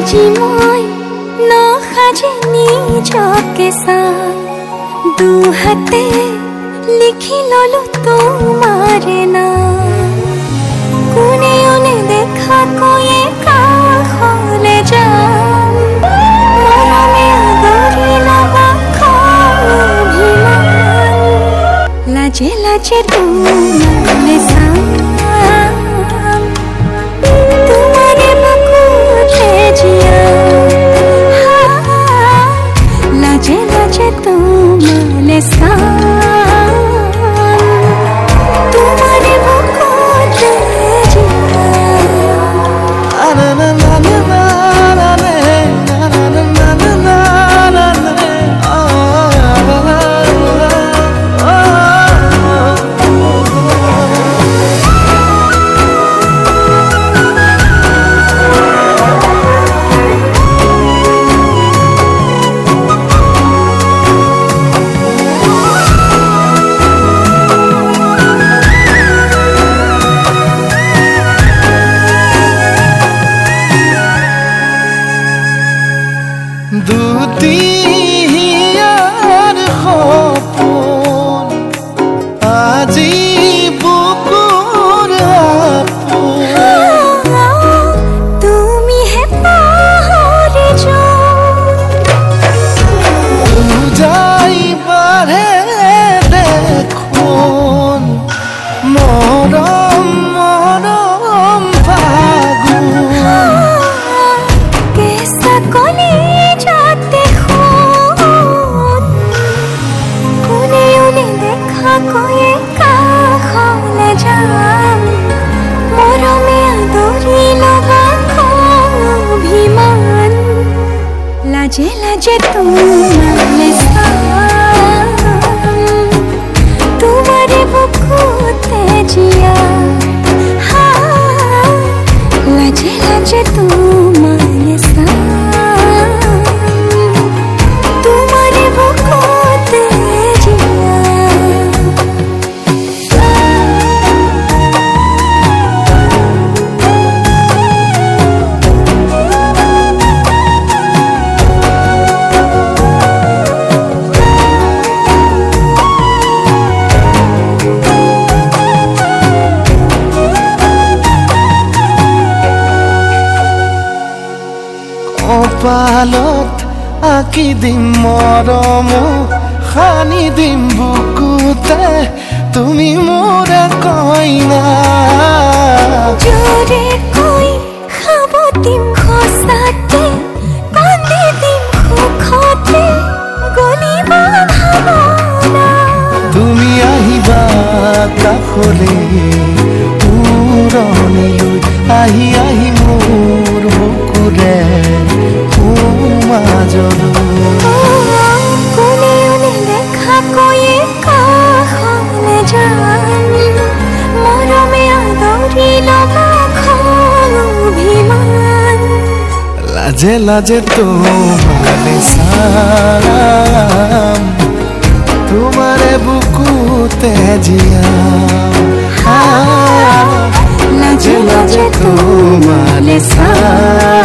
আজি মই নসাজে নিজকে চাই দুহাতে লিখি ললো তোমাৰ নাম কোনেও নেদেখা কৈয়ে কাষলে যাম মৰমে আদৰি লবা অভিমান লাজে লাজে তোমালে চাম দুটিয়াৰ সপোন আজি বুকুৰ আপোন তুমিহে পাহৰি যাই বাঢ়ে দেখোন মৰম মৰম ফাগুন কেঁচা কলি কৈয়ে কাষলে যাম মৰমে আদৰি লবা অভিমান লাজে লাজে তোমালে চাম তোমাৰে বুকুতে জিয়া লাজে লাজে তোমালে চাম তোমাৰে বুকুতে কপালত আঁকি দিম মৰম সানি দিম বুকুতে তুমি মোৰ কইনা জোৰে কৈ খাব দিম খোচাতে কান্দি দিম সুখতে গলিবা ভাৱনা তুমি আহিবা কাষলে পুৰণিলৈ আহি আহি মোৰ বুকুৰে কোনেও নেদেখা কৈয়ে কাষলে যাম মৰমে আদৰি লবা অভিমান লাজে লাজে তোমালে চাম তোমাৰে বুকুতে জিয়াম লাজে লাজে তোমালে চাম